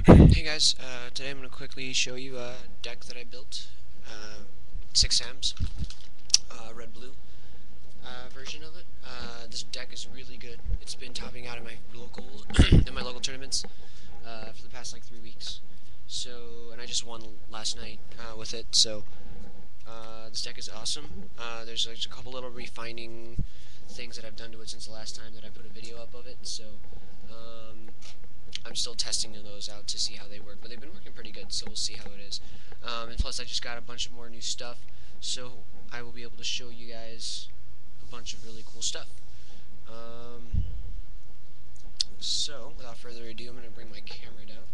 Hey guys, today I'm going to quickly show you a deck that I built. 6 Ams, red-blue version of it. This deck is really good. It's been topping out in my local in my local tournaments for the past like 3 weeks. So, and I just won last night with it. So, this deck is awesome. There's like a couple little refining things that I've done to it since the last time that I put a video up of it. So, um, I'm still testing those out to see how they work, but they've been working pretty good, so we'll see how it is. And plus, I just got a bunch of more new stuff, so I will be able to show you guys a bunch of really cool stuff. So, without further ado, I'm going to bring my camera down.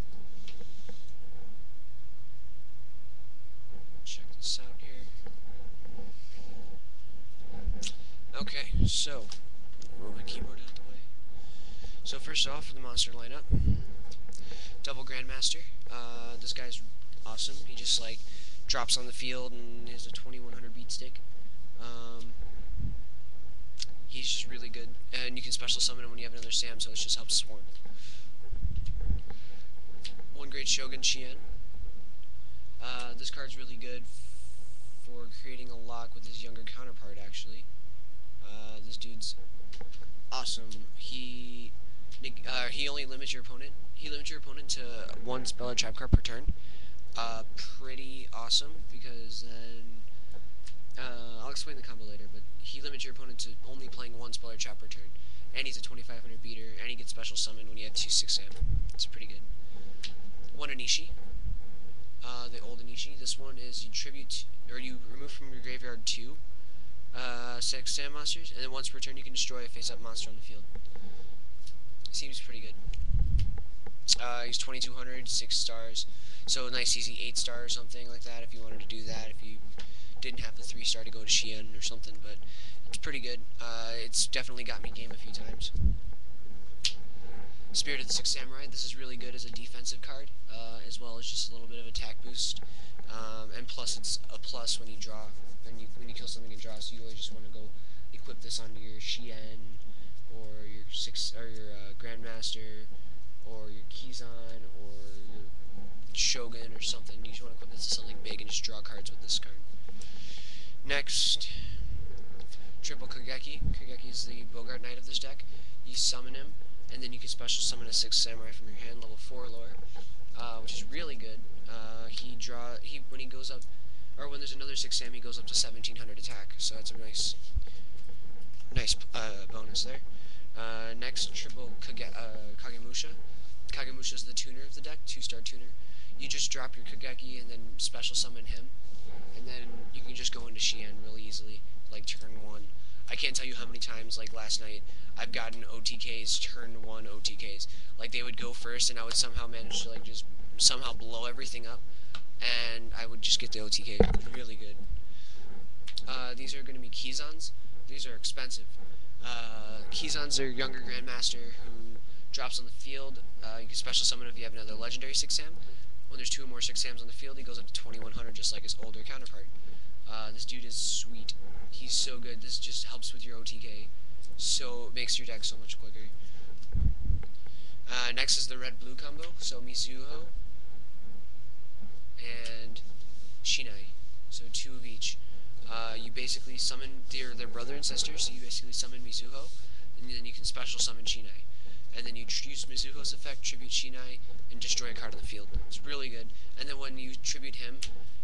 Check this out here. Okay, so, move my keyboard out of the way. So first off, for the monster lineup, Double Grandmaster. This guy's awesome. He just like drops on the field and has a 2100 beat stick. He's just really good, and you can special summon him when you have another Sam, so this just helps swarm. One Great Shogun Shien. This card's really good for creating a lock with his younger counterpart. Actually, this dude's awesome. He only limits your opponent. He limits your opponent to one spell or trap card per turn. Pretty awesome because then I'll explain the combo later. But he limits your opponent to only playing one spell or trap per turn, and he's a 2500 beater, and he gets special summon when you have 2/6 Sam. It's pretty good. One Onishi. The old Onishi. This one is you tribute or you remove from your graveyard 6 Sam monsters, and then once per turn you can destroy a face-up monster on the field. Seems pretty good. He's 2200, 6 stars. So nice easy 8 star or something like that if you wanted to do that, if you didn't have the 3 star to go to Shien or something, but it's pretty good. It's definitely got me game a few times. Spirit of the Six Samurai. This is really good as a defensive card, as well as just a little bit of attack boost. And plus it's a plus when you draw, when you kill something and draw, so you always just want to go equip this onto your Shien or your Grandmaster or your Kizan or your Shogun or something. You just want to equip this to something big and just draw cards with this card. Next, Triple Kageki. Kageki is the Bogart Knight of this deck. You summon him, and then you can special summon a 6 Samurai from your hand, level 4 lore, which is really good. When he goes up, or when there's another 6 Sam, he goes up to 1700 attack, so that's a nice bonus there. Next, Triple Kagemusha. Kagemusha is the tuner of the deck, 2-star tuner. You just drop your Kageki and then special summon him, and then you can just go into Shien really easily, like turn 1. I can't tell you how many times, like last night, I've gotten OTKs, turn 1 OTKs. Like they would go first, and I would somehow manage to like just somehow blow everything up, and I would just get the OTK. Really good. These are going to be Kizans. These are expensive. Kizan's are younger Grandmaster who drops on the field. You can special summon if you have another legendary 6 Sam. When there's 2 or more 6 Sams on the field, he goes up to 2100, just like his older counterpart. This dude is sweet. He's so good. This just helps with your OTK. So it makes your deck so much quicker. Next is the red-blue combo. So Mizuho and Shinai. So 2 of each. You basically summon their brother and sister, so you basically summon Mizuho, and then you can special summon Shinai. And then you use Mizuho's effect, tribute Shinai, and destroy a card on the field. It's really good. And then when you tribute him,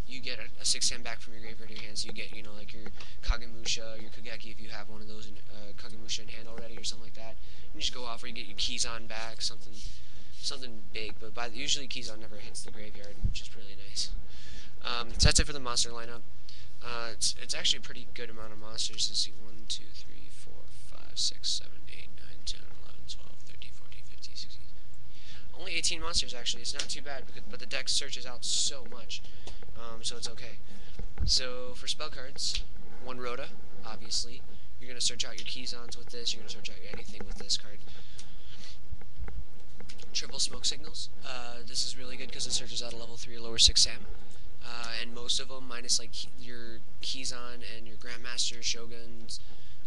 you get a 6 Sam back from your graveyard to your hand, so you get, like your Kagemusha, your Kageki if you have one of those in Kagemusha in hand already or something like that. You just go off, or you get your Kizan back, something big, but usually Kizan never hits the graveyard, which is really nice. So that's it for the monster lineup. It's actually a pretty good amount of monsters. Let's see, 1, 2, 3, 4, 5, 6, 7, 8, 9, 10, 11, 12, 13, 14, 15, 16. Only 18 monsters actually. It's not too bad, but the deck searches out so much, so it's okay. So for spell cards, 1 Rhoda, obviously. You're gonna search out your Kizans with this. You're gonna search out anything with this card. Triple Smoke Signals. This is really good because it searches out a level 3 or lower 6 Sam. And most of them, minus like your Kizan and your Grandmaster, Shoguns,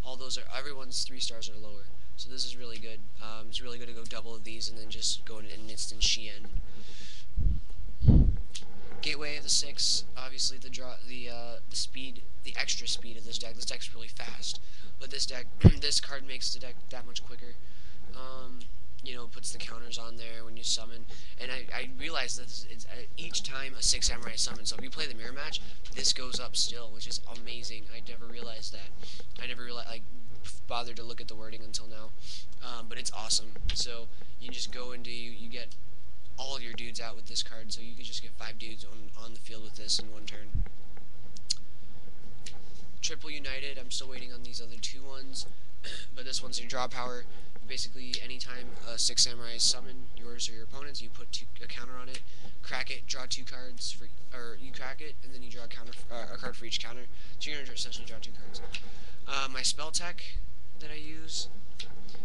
all those are, everyone's 3 stars or lower. So this is really good. It's really good to go double of these and then just go in an instant Shien. 6, obviously the speed, the extra speed of this deck. This deck's really fast, but this deck, this card makes the deck that much quicker. Um, puts the counters on there when you summon, and I realized that it's each time a 6 samurai is summoned. So if you play the mirror match, this goes up still, which is amazing. I never realized that. I never bothered to look at the wording until now, but it's awesome. So you can just go into you get all of your dudes out with this card, so you could just get 5 dudes on the field with this in one turn. Triple United, I'm still waiting on these other 2 ones, but this one's your draw power. Basically, anytime a 6 samurai is summoned, yours or your opponent's, you put a counter on it, crack it, draw 2 cards, or you crack it, and then you draw a card for each counter, so you're going to essentially draw 2 cards. My spell tech that I use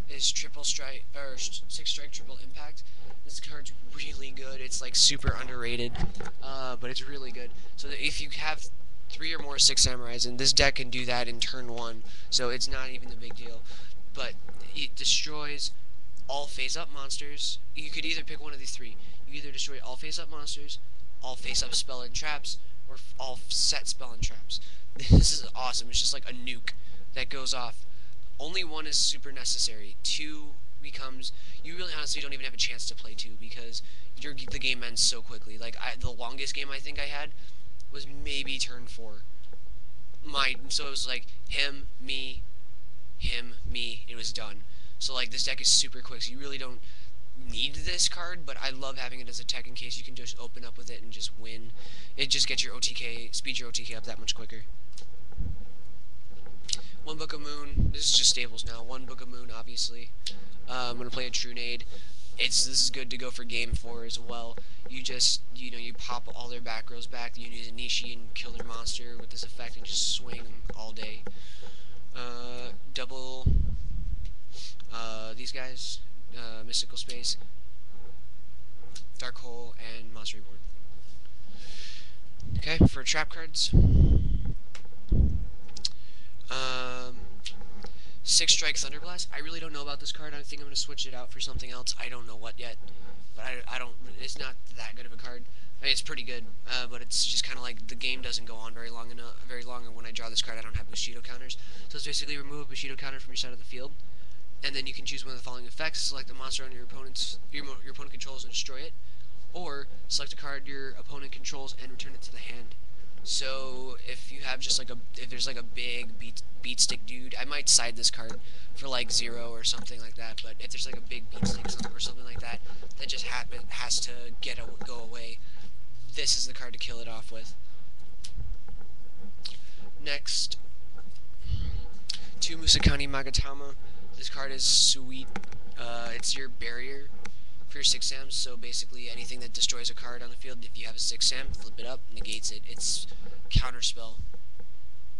is triple strike, or 6 strike, triple impact. This card's really good. It's like super underrated, but it's really good. So that if you have 3 or more 6 samurais, and this deck can do that in turn 1, so it's not even a big deal. But it destroys all face-up monsters. You could either pick one of these 3. You either destroy all face-up monsters, all face-up spell and traps, or all set spell and traps. This is awesome. It's just like a nuke that goes off. Only 1 is super necessary. 2 becomes, you really honestly don't even have a chance to play 2 because the game ends so quickly. Like the longest game I think I had was maybe turn 4. So it was like him, me, it was done. So like this deck is super quick, so you really don't need this card, but I love having it as a tech in case you can just open up with it and just win. It just gets your OTK, speeds your OTK up that much quicker. 1 Book of Moon, this is just stables now. 1 Book of Moon, obviously. I'm gonna play a Trunade. This is good to go for game 4 as well. You just, you pop all their back rows back, you use a Nishi and kill their monster with this effect and just swing them all day. Double these guys, Mystical Space, Dark Hole, and Monster Reborn. Okay, for trap cards, 6 Strike Thunderblast. I really don't know about this card. I think I'm gonna switch it out for something else. I don't know what yet, but I don't. It's not that good of a card. I mean, it's pretty good, but it's just kind of like the game doesn't go on very long, and when I draw this card, I don't have Bushido counters. So it's basically remove a Bushido counter from your side of the field, and then you can choose one of the following effects: select the monster on your opponent controls and destroy it, or select a card your opponent controls and return it to the hand. So if you have just if there's like a big beat stick dude, I might side this card for like 0 or something like that. But if there's like a big beat stick or something like that, that just has to go away. This is the card to kill it off with. Next, 2 Musakani Magatama. This card is sweet. It's your barrier for your 6 Sams, so basically anything that destroys a card on the field, if you have a 6 Sam, flip it up, negates it. It's counter spell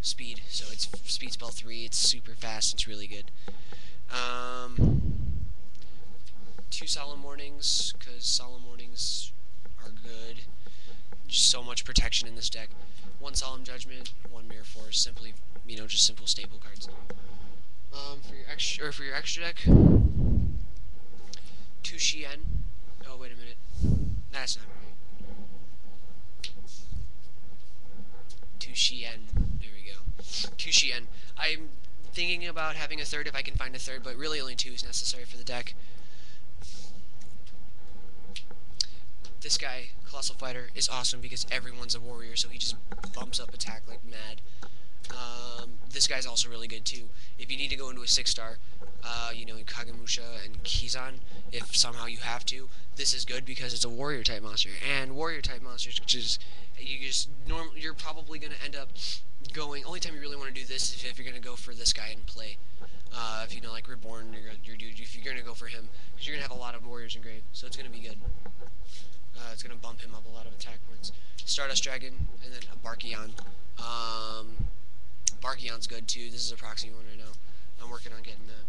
speed, so it's speed spell 3, it's super fast, it's really good. 2 Solemn Warnings, because Solemn Warnings are good. Just so much protection in this deck. 1 Solemn Judgment, 1 Mirror Force, simply, just simple staple cards. For your extra deck, 2 Shien. Oh, wait a minute. That's not right. 2 Shien. There we go. 2 Shien. I'm thinking about having a 3rd if I can find a 3rd, but really only 2 is necessary for the deck. This guy, Colossal Fighter, is awesome because everyone's a warrior, so he just bumps up attack like mad. This guy's also really good too. If you need to go into a 6-star, Kagemusha and Kizan, if somehow you have to, this is good because it's a warrior type monster. And warrior type monsters, you're probably gonna end up going. Only time you really want to do this is if you're gonna go for this guy and play. If like Reborn, your dude, if you're gonna go for him, because you're gonna have a lot of warriors in grave, so it's gonna be good. It's gonna bump him up a lot of attack points. Stardust Dragon, and then a Barkion. Barkion's good too. This is a proxy one right now. I'm working on getting that.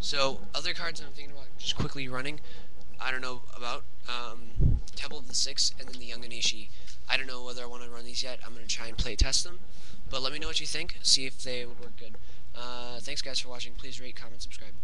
So, other cards I'm thinking about just quickly running, I don't know about, Temple of the Six, and then the Young Onishi. I don't know whether I want to run these yet. I'm going to try and play test them, but let me know what you think, see if they would work good. Thanks guys for watching. Please rate, comment, subscribe.